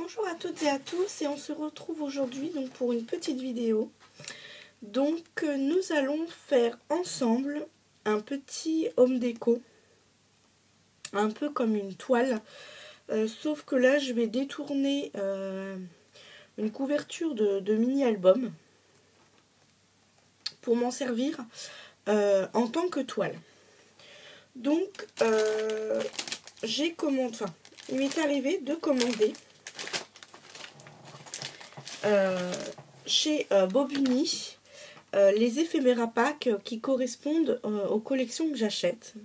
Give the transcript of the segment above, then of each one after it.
Bonjour à toutes et à tous et on se retrouve aujourd'hui donc pour une petite vidéo. Donc nous allons faire ensemble un petit home déco, un peu comme une toile, sauf que là je vais détourner une couverture de mini-album pour m'en servir en tant que toile. Donc il m'est arrivé de commander chez Bobuni les éphéméra packs qui correspondent aux collections que j'achète.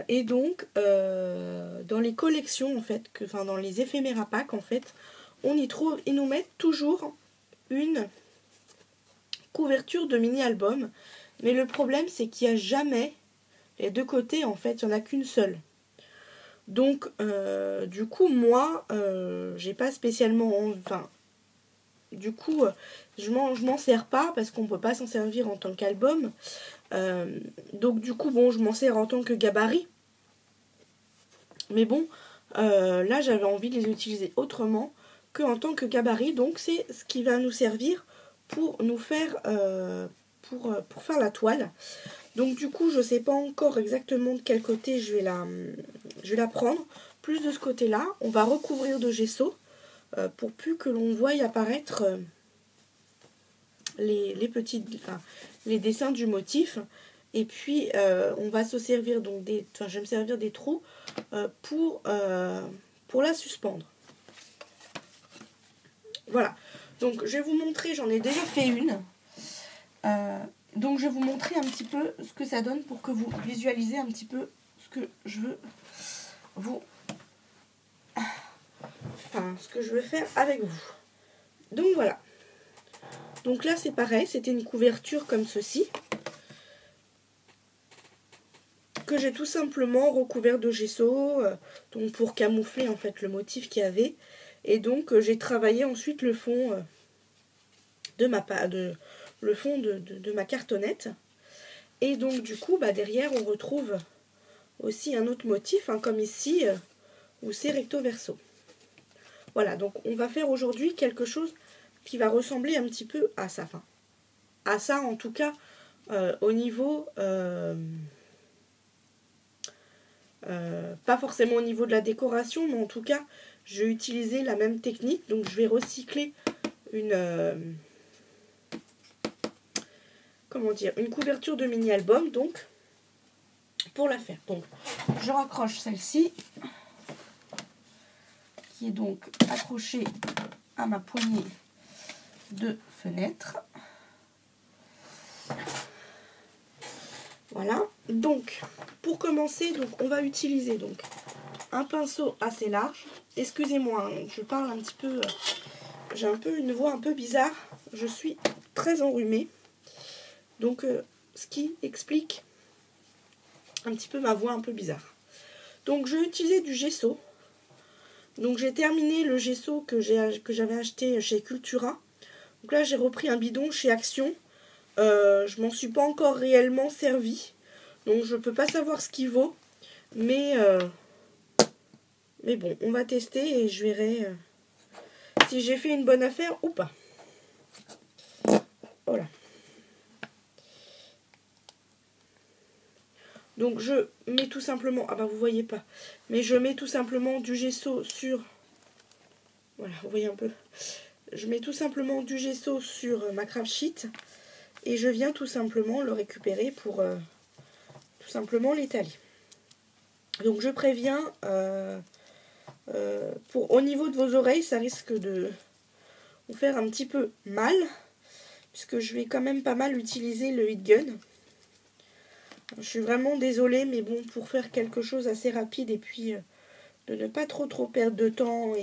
Et donc dans les collections en fait, dans les éphéméra packs en fait, ils nous mettent toujours une couverture de mini-album. Mais le problème c'est qu'il n'y a jamais les deux côtés, en fait, il n'y en a qu'une seule. Donc du coup moi j'ai pas spécialement du coup je m'en sers pas parce qu'on peut pas s'en servir en tant qu'album, donc du coup bon je m'en sers en tant que gabarit, mais bon là j'avais envie de les utiliser autrement que en tant que gabarit, donc c'est ce qui va nous servir pour nous faire pour faire la toile. Donc du coup je sais pas encore exactement de quel côté je vais la prendre, plus de ce côté là. On va recouvrir de gesso pour plus que l'on voie apparaître les dessins du motif. Et puis on va se servir donc je vais me servir des trous pour la suspendre. Voilà, donc je vais vous montrer, j'en ai déjà fait une. Donc je vais vous montrer un petit peu ce que ça donne pour que vous visualisez un petit peu ce que je veux faire avec vous. Donc voilà. Donc là c'est pareil, c'était une couverture comme ceci que j'ai tout simplement recouvert de gesso, donc pour camoufler en fait le motif qu'il y avait. Et donc j'ai travaillé ensuite le fond de ma cartonnette. Et donc du coup derrière on retrouve aussi un autre motif, comme ici où c'est recto verso. Voilà, donc on va faire aujourd'hui quelque chose qui va ressembler un petit peu à ça. À ça en tout cas au niveau pas forcément au niveau de la décoration, mais en tout cas je vais utiliser la même technique. Donc je vais recycler une couverture de mini-album donc pour la faire. Donc je raccroche celle-ci qui est donc accrochée à ma poignée de fenêtre. Voilà, donc pour commencer, donc on va utiliser donc un pinceau assez large. Excusez-moi, je parle un petit peu, j'ai un peu une voix un peu bizarre, je suis très enrhumée, donc ce qui explique un petit peu ma voix un peu bizarre. Donc je vais utiliser du gesso. Donc j'ai terminé le gesso que j'avais acheté chez Cultura. Donc là j'ai repris un bidon chez Action. Je m'en suis pas encore réellement servi, donc je peux pas savoir ce qu'il vaut, mais bon, on va tester et je verrai si j'ai fait une bonne affaire ou pas. Voilà. Donc je mets tout simplement, vous voyez pas, mais je mets tout simplement du gesso sur, voilà, vous voyez un peu, je mets tout simplement du gesso sur ma craft sheet et je viens tout simplement le récupérer pour tout simplement l'étaler. Donc je préviens, au niveau de vos oreilles, ça risque de vous faire un petit peu mal, puisque je vais quand même pas mal utiliser le heat gun. Je suis vraiment désolée, mais bon, pour faire quelque chose assez rapide et puis de ne pas trop perdre de temps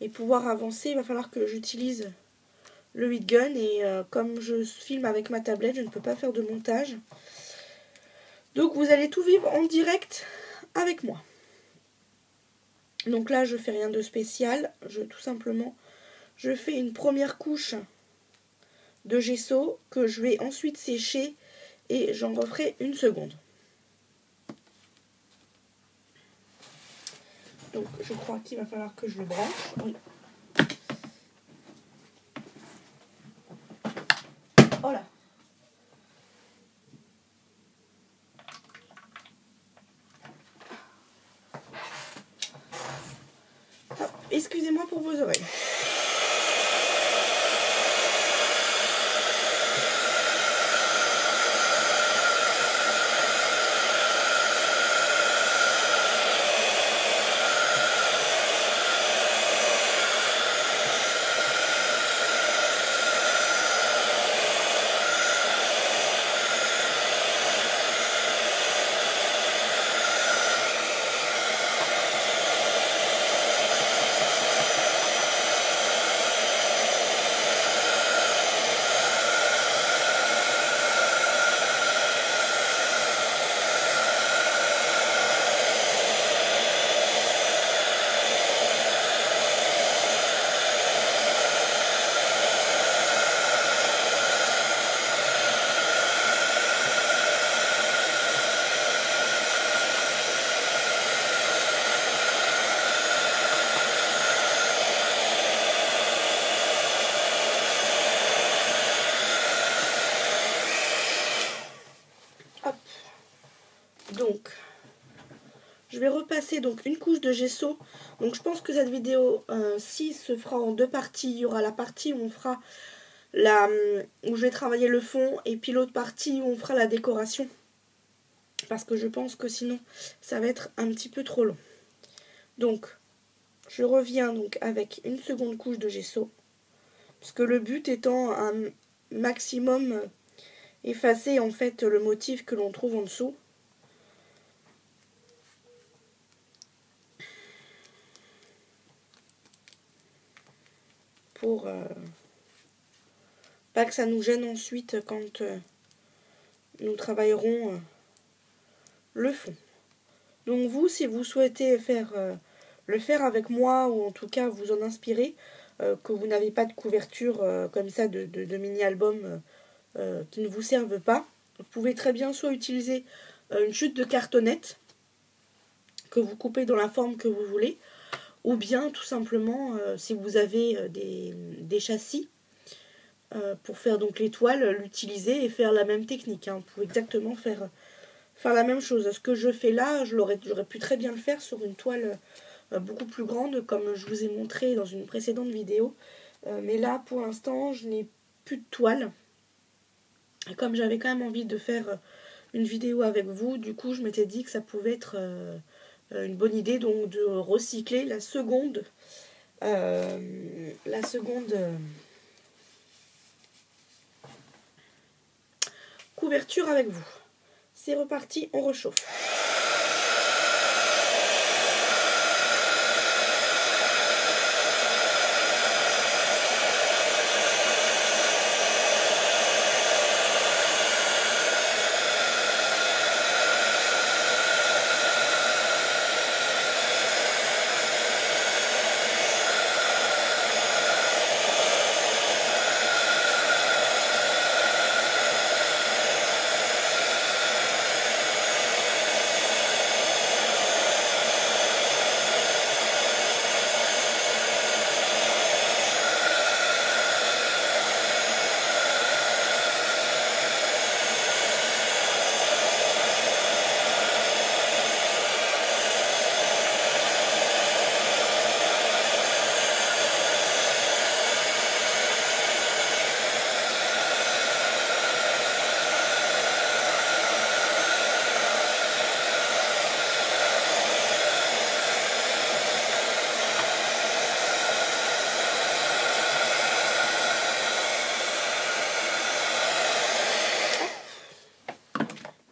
et pouvoir avancer, il va falloir que j'utilise le heat gun. Et comme je filme avec ma tablette, je ne peux pas faire de montage. Donc vous allez tout vivre en direct avec moi. Donc là je fais rien de spécial, je fais une première couche de gesso que je vais ensuite sécher et j'en referai une seconde. Donc je crois qu'il va falloir que je le branche. Oui. Oh là. Excusez-moi pour vos oreilles. Donc, je vais repasser donc une couche de gesso. Donc, je pense que cette vidéo, si se fera en deux parties, il y aura la partie où on fera où je vais travailler le fond, et puis l'autre partie où on fera la décoration. Parce que je pense que sinon, ça va être un petit peu trop long. Donc, je reviens donc avec une seconde couche de gesso. Parce que le but étant un maximum effacer en fait le motif que l'on trouve en dessous. Pour pas que ça nous gêne ensuite quand nous travaillerons le fond. Donc vous, si vous souhaitez le faire avec moi, ou en tout cas vous en inspirer, que vous n'avez pas de couverture comme ça de mini-album qui ne vous servent pas, vous pouvez très bien soit utiliser une chute de cartonnette que vous coupez dans la forme que vous voulez, ou bien tout simplement si vous avez des châssis pour faire donc l'étoile, l'utiliser et faire la même technique. Vous pouvez exactement faire la même chose. Ce que je fais là, j'aurais pu très bien le faire sur une toile beaucoup plus grande, comme je vous ai montré dans une précédente vidéo. Mais là, pour l'instant, je n'ai plus de toile. Et comme j'avais quand même envie de faire une vidéo avec vous, du coup, je m'étais dit que ça pouvait être une bonne idée donc de recycler la seconde couverture avec vous. C'est reparti, on rechauffe.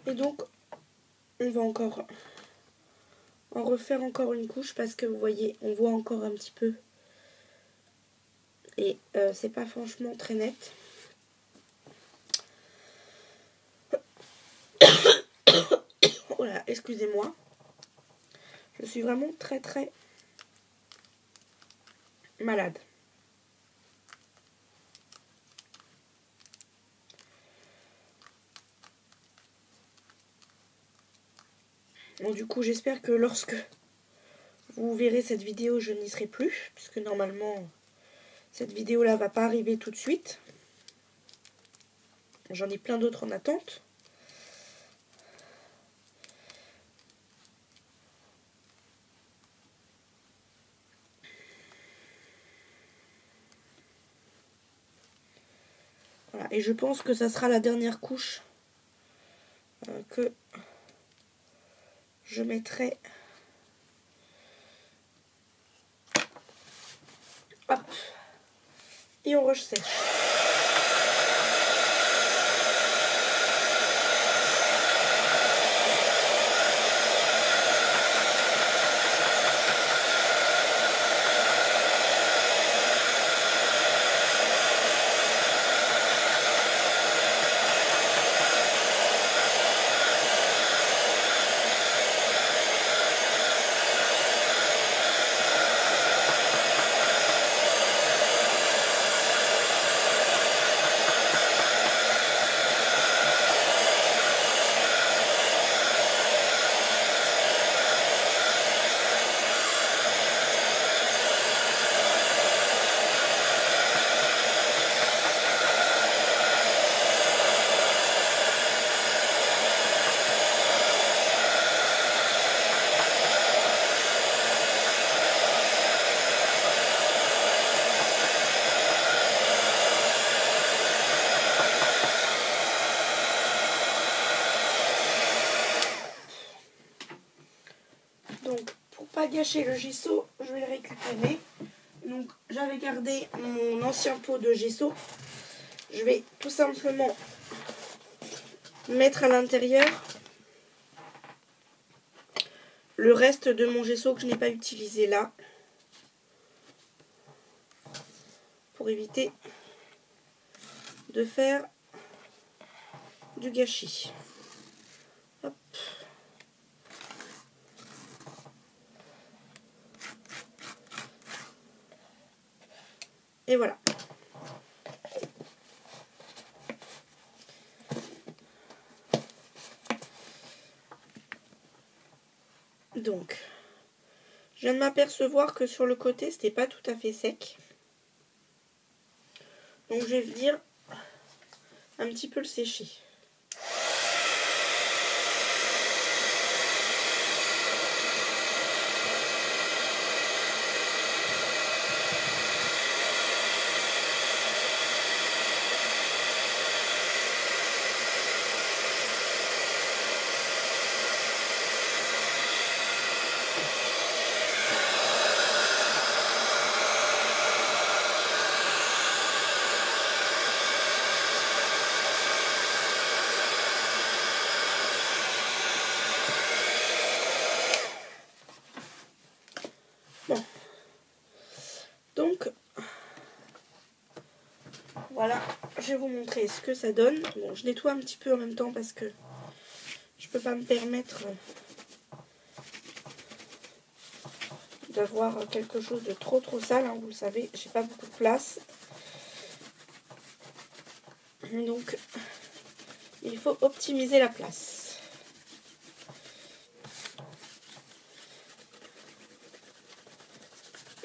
Et donc, on va encore en refaire encore une couche parce que vous voyez, on voit encore un petit peu. Et c'est pas franchement très net. Oh là, excusez-moi. Je suis vraiment très très malade. Bon, du coup, j'espère que lorsque vous verrez cette vidéo, je n'y serai plus, puisque normalement, cette vidéo-là va pas arriver tout de suite. J'en ai plein d'autres en attente. Voilà, et je pense que ça sera la dernière couche que je mettrai. Hop. Et on sèche. Donc, pour pas gâcher le gesso, je vais le récupérer. Donc, j'avais gardé mon ancien pot de gesso. Je vais tout simplement mettre à l'intérieur le reste de mon gesso que je n'ai pas utilisé là, pour éviter de faire du gâchis. Hop. Et voilà. Donc, je viens de m'apercevoir que sur le côté, c'était pas tout à fait sec. Donc, je vais venir un petit peu le sécher. Bon. Donc, voilà, je vais vous montrer ce que ça donne. Bon, je nettoie un petit peu en même temps parce que je peux pas me permettre d'avoir quelque chose de trop sale, hein, vous le savez, j'ai pas beaucoup de place. Donc, il faut optimiser la place.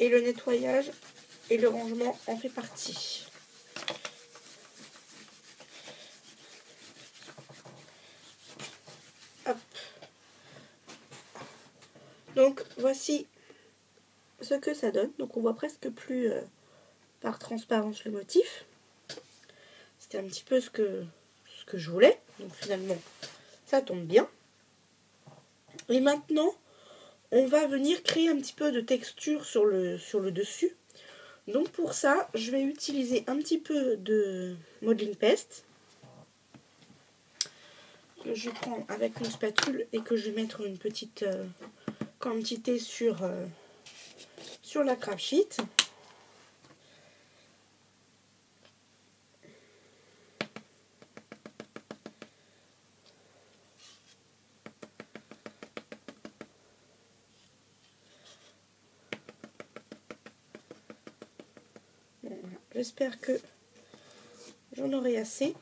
Et le nettoyage et le rangement en fait partie. Hop. Donc, voici ce que ça donne. Donc, on voit presque plus par transparence le motif. C'était un petit peu ce que je voulais. Donc, finalement, ça tombe bien. Et maintenant, on va venir créer un petit peu de texture sur le dessus. Donc pour ça, je vais utiliser un petit peu de modeling paste que je prends avec une spatule et que je vais mettre une petite quantité sur la craft sheet. Bon, voilà. J'espère que j'en aurai assez.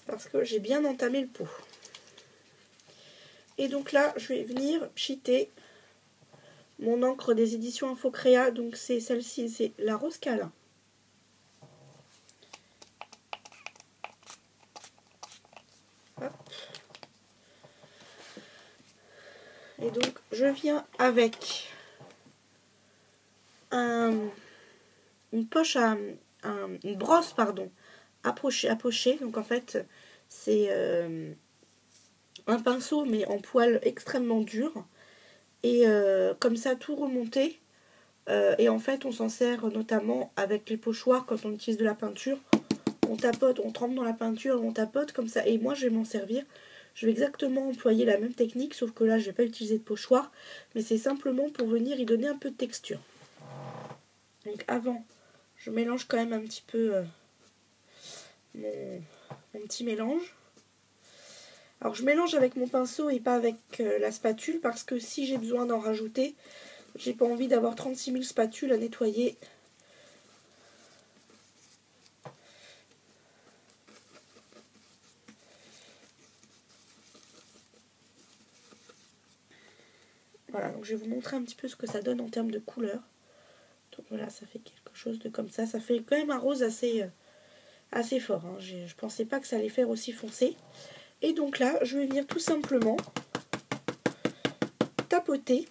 Parce que j'ai bien entamé le pot. Et donc là, je vais venir pchiter mon encre des éditions Infocréa. Donc c'est celle-ci, c'est la Rose Câlin. Hop. Et donc je viens avec une poche une brosse pardon à pocher. Donc en fait c'est un pinceau mais en poil extrêmement dur et comme ça tout remonté. Et en fait on s'en sert notamment avec les pochoirs quand on utilise de la peinture. On tapote, on trempe dans la peinture, on tapote comme ça. Et moi je vais m'en servir. Je vais exactement employer la même technique, sauf que là je ne vais pas utiliser de pochoir, mais c'est simplement pour venir y donner un peu de texture. Donc avant, je mélange quand même un petit peu mon petit mélange. Alors je mélange avec mon pinceau et pas avec la spatule, parce que si j'ai besoin d'en rajouter, j'ai pas envie d'avoir 36 000 spatules à nettoyer. Voilà, donc je vais vous montrer un petit peu ce que ça donne en termes de couleur. Donc voilà, ça fait quelque chose de comme ça. Ça fait quand même un rose assez fort. Hein. Je pensais pas que ça allait faire aussi foncé. Et donc là, je vais venir tout simplement tapoter,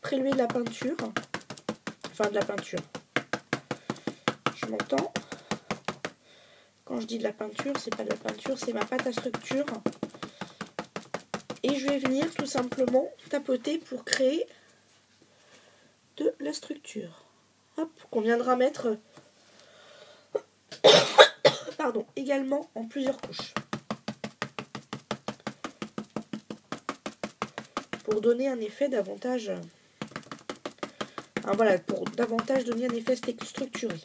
prélever de la peinture. Enfin, de la peinture. Je m'entends. Quand je dis de la peinture, c'est pas de la peinture, c'est ma pâte à structure. Et je vais venir tout simplement tapoter pour créer de la structure. Hop, qu'on viendra mettre pardon, également en plusieurs couches. Pour donner un effet davantage... voilà, pour davantage donner un effet structuré.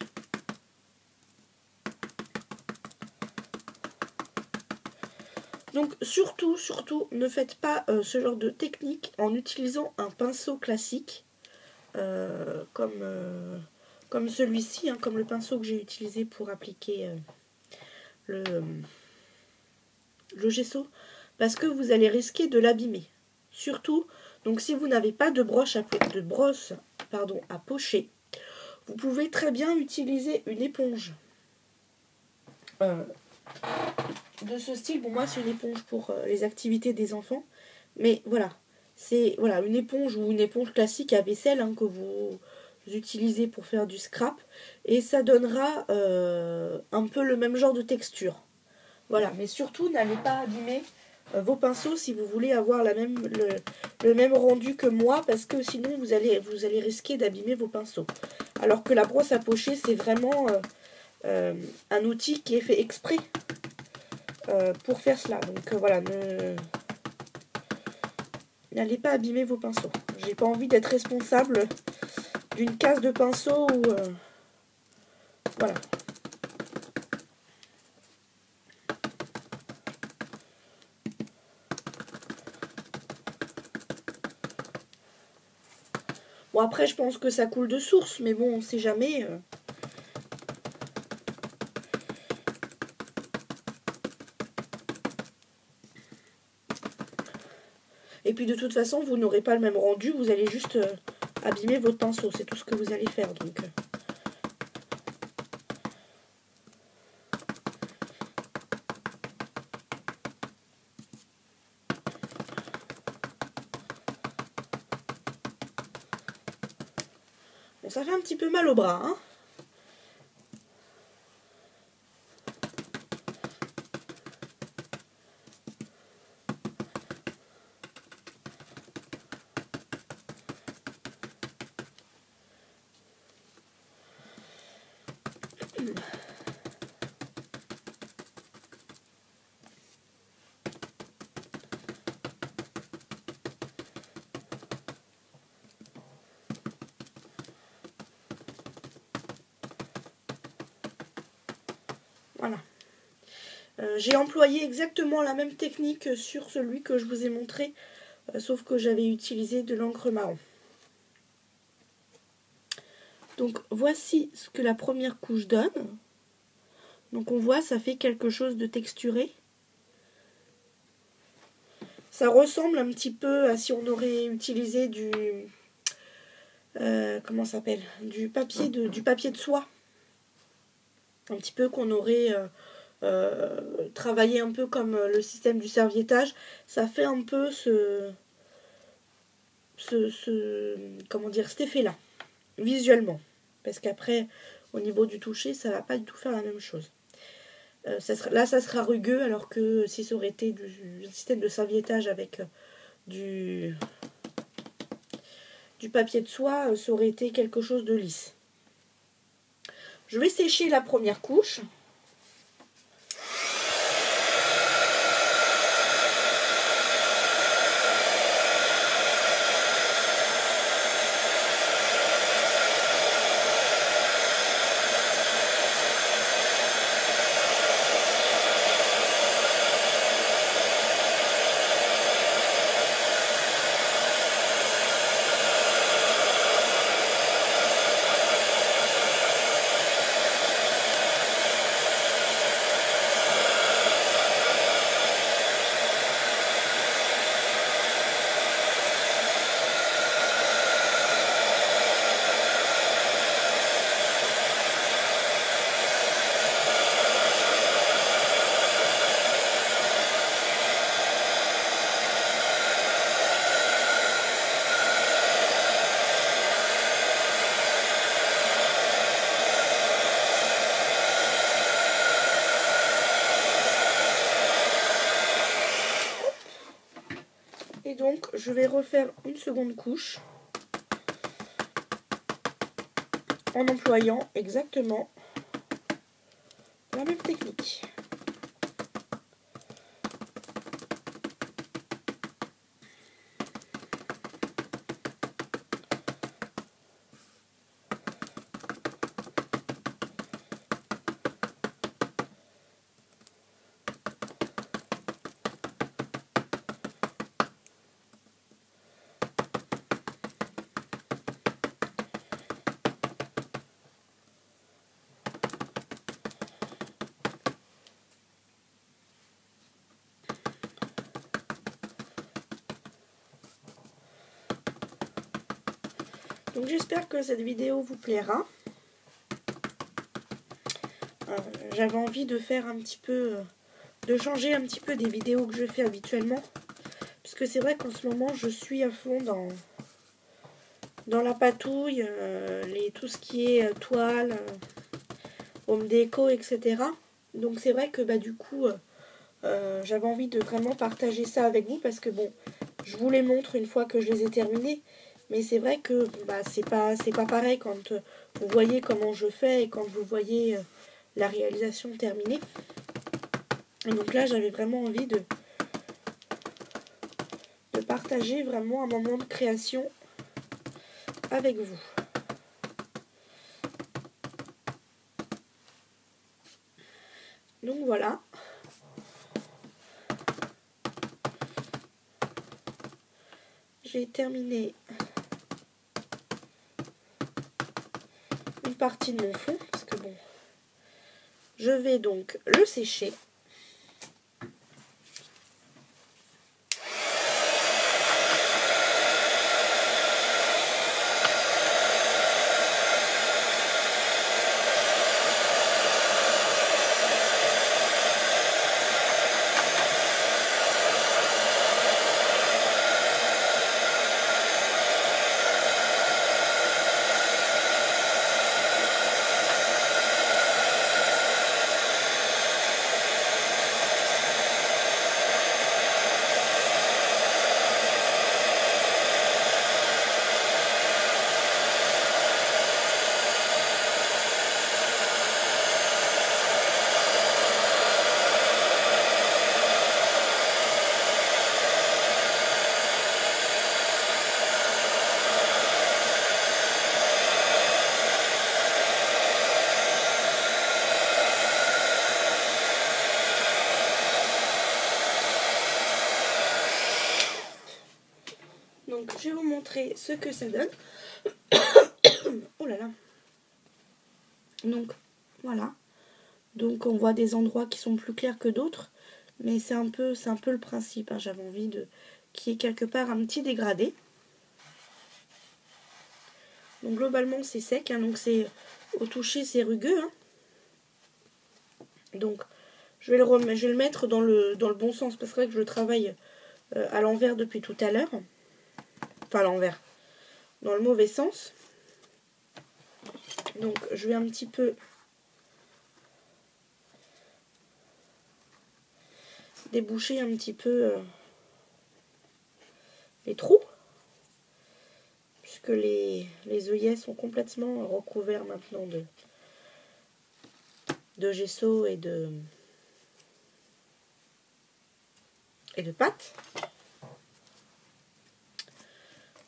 Donc surtout, ne faites pas ce genre de technique en utilisant un pinceau classique comme celui-ci, hein, comme le pinceau que j'ai utilisé pour appliquer le parce que vous allez risquer de l'abîmer. Surtout, donc si vous n'avez pas de brosse à pocher, vous pouvez très bien utiliser une éponge de ce style. Bon, moi c'est une éponge pour les activités des enfants, mais voilà, c'est une éponge ou une éponge classique à vaisselle hein, que vous utilisez pour faire du scrap, et ça donnera un peu le même genre de texture. Voilà, mais surtout n'allez pas abîmer vos pinceaux si vous voulez avoir le même rendu que moi, parce que sinon vous allez risquer d'abîmer vos pinceaux. Alors que la brosse à pocher, c'est vraiment un outil qui est fait exprès pour faire cela. Donc voilà, n'allez pas abîmer vos pinceaux. J'ai pas envie d'être responsable d'une casse de pinceau ou voilà. Bon, après, je pense que ça coule de source, mais bon, on sait jamais. Et puis, de toute façon, vous n'aurez pas le même rendu. Vous allez juste abîmer votre pinceau. C'est tout ce que vous allez faire, donc... Bon, ça fait un petit peu mal au bras, hein. Voilà. J'ai employé exactement la même technique sur celui que je vous ai montré, sauf que j'avais utilisé de l'encre marron. Donc voici ce que la première couche donne. Donc on voit, ça fait quelque chose de texturé. Ça ressemble un petit peu à si on aurait utilisé du... comment ça s'appelle? Du papier de soie. Un petit peu qu'on aurait travaillé un peu comme le système du serviettage. Ça fait un peu comment dire, cet effet-là, visuellement. Parce qu'après, au niveau du toucher, ça va pas du tout faire la même chose. Là, ça sera rugueux, alors que si ça aurait été du système de serviettage avec du papier de soie, ça aurait été quelque chose de lisse. Je vais sécher la première couche. Et donc, je vais refaire une seconde couche en employant exactement la même technique. Donc j'espère que cette vidéo vous plaira. J'avais envie de faire un petit peu, de changer un petit peu des vidéos que je fais habituellement. Puisque c'est vrai qu'en ce moment je suis à fond dans la patouille, tout ce qui est toile, home déco, etc. Donc c'est vrai que du coup j'avais envie de vraiment partager ça avec vous parce que bon, je vous les montre une fois que je les ai terminés. Mais c'est vrai que c'est pas pareil quand vous voyez comment je fais et quand vous voyez la réalisation terminée. Et donc là, j'avais vraiment envie de partager vraiment un moment de création avec vous. Donc voilà. J'ai terminé une partie de mon fond, parce que bon, je vais donc le sécher. Donc je vais vous montrer ce que ça donne. Oh là là. Donc voilà. Donc on voit des endroits qui sont plus clairs que d'autres. Mais c'est un peu le principe, hein. J'avais envie qu'il y ait quelque part un petit dégradé. Donc globalement c'est sec, hein, donc c'est au toucher c'est rugueux. Hein. Donc je vais le mettre dans le bon sens, parce que je le travaille à l'envers depuis tout à l'heure. Enfin à l'envers, dans le mauvais sens. Donc je vais un petit peu déboucher un petit peu les trous, puisque les œillets sont complètement recouverts maintenant de gesso et de pâte.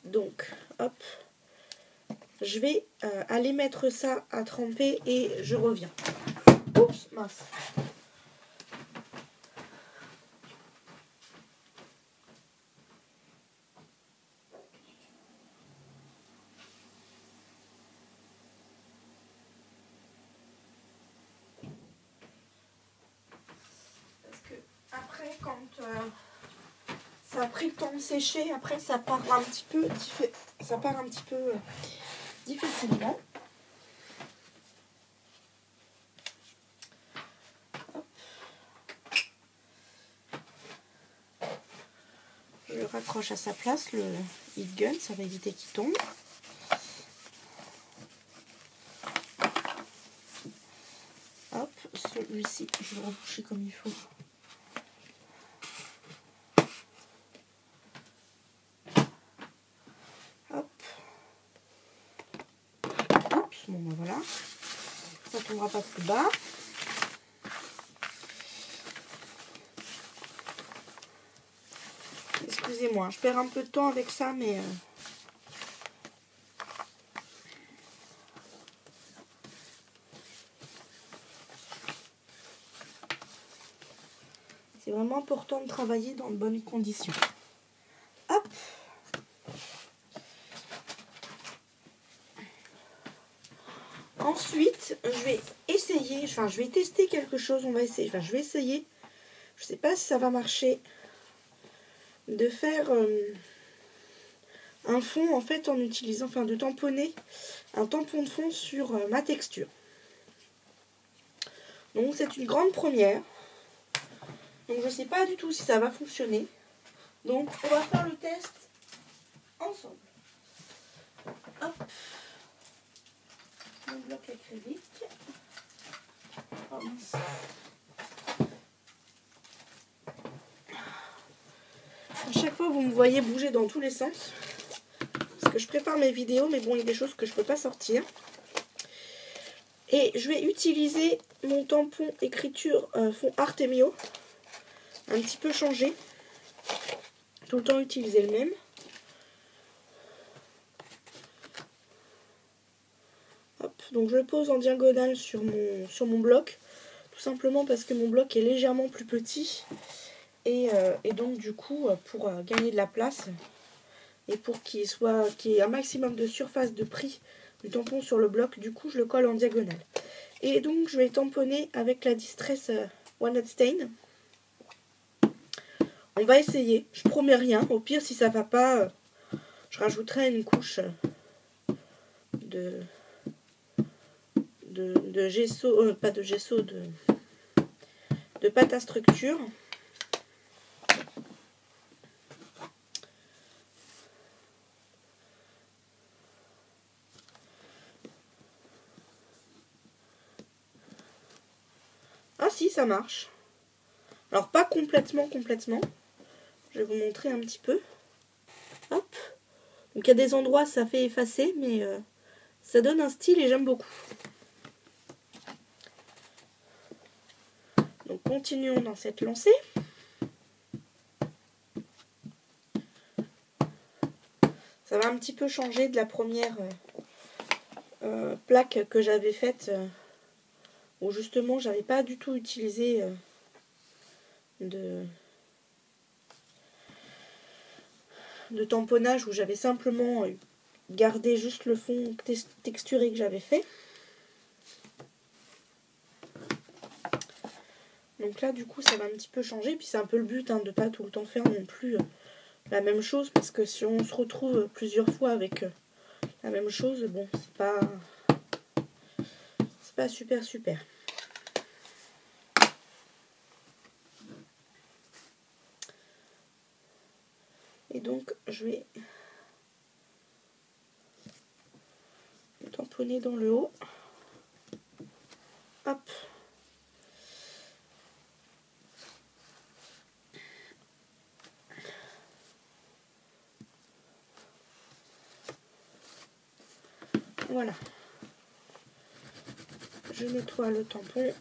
Donc hop, je vais aller mettre ça à tremper et je reviens. Oups, mince. Parce que après, quand ça a pris le temps de sécher, après ça part un petit peu difficilement. Je le raccroche à sa place, le heat gun, ça va éviter qu'il tombe. Hop, celui-ci, je vais le reboucher comme il faut. Hop. Oups, bon ben voilà. Ça ne tombera pas plus bas. Excusez-moi, je perds un peu de temps avec ça, mais... c'est vraiment important de travailler dans de bonnes conditions. Hop. Ensuite, je vais essayer, enfin je vais tester quelque chose, je vais essayer, je sais pas si ça va marcher, de faire un fond en fait en utilisant, enfin de tamponner un tampon de fond sur ma texture. Donc c'est une grande première, donc je sais pas du tout si ça va fonctionner, donc on va faire le test ensemble. Hop. Mon bloc acrylique. Oh mince. À chaque fois vous me voyez bouger dans tous les sens, parce que je prépare mes vidéos, mais bon, il y a des choses que je peux pas sortir. Et je vais utiliser mon tampon écriture fond Artemio, un petit peu changé, tout le temps utiliser le même. Hop, donc je le pose en diagonale sur mon bloc, tout simplement parce que mon bloc est légèrement plus petit, et donc du coup pour gagner de la place et pour qu'il y ait un maximum de surface de pris du tampon sur le bloc, du coup je le colle en diagonale. Et donc je vais tamponner avec la Distress Walnut Stain. On va essayer, je promets rien, au pire si ça va pas, je rajouterai une couche de gesso, pas de gesso, de pâte à structure. Ah si, ça marche. Alors pas complètement. Je vais vous montrer un petit peu. Hop. Donc il y a des endroits ça fait effacer, mais ça donne un style et j'aime beaucoup. Donc continuons dans cette lancée. Ça va un petit peu changer de la première plaque que j'avais faite, où justement j'avais pas du tout utilisé de tamponnage, où j'avais simplement gardé juste le fond texturé que j'avais fait. Donc là, du coup, ça va un petit peu changer. Puis c'est un peu le but, hein, de pas tout le temps faire non plus la même chose. Parce que si on se retrouve plusieurs fois avec la même chose, bon, c'est pas super super. Et donc, je vais tamponner dans le haut. Hop. Voilà. Je nettoie le tampon.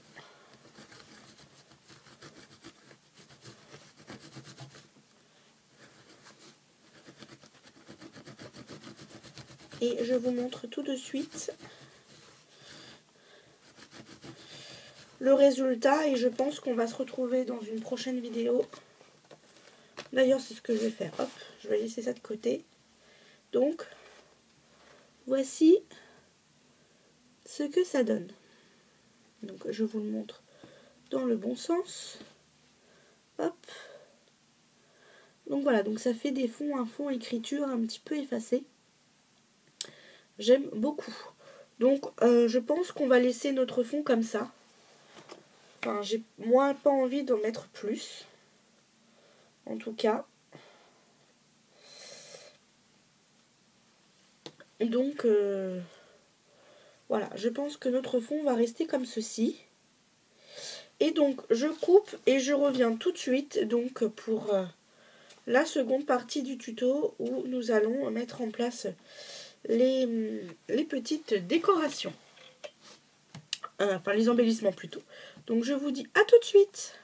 Et je vous montre tout de suite le résultat. Et je pense qu'on va se retrouver dans une prochaine vidéo. D'ailleurs, c'est ce que je vais faire. Hop, je vais laisser ça de côté. Donc, voici ce que ça donne. Donc, je vous le montre dans le bon sens. Hop. Donc voilà, donc ça fait des fonds, un fond écriture un petit peu effacé. J'aime beaucoup. Donc, je pense qu'on va laisser notre fond comme ça. Enfin, j'ai moins pas envie d'en mettre plus. En tout cas. Donc, voilà, je pense que notre fond va rester comme ceci. Et donc, je coupe et je reviens tout de suite donc pour la seconde partie du tuto où nous allons mettre en place les petites décorations. Enfin, les embellissements plutôt. Donc, je vous dis à tout de suite.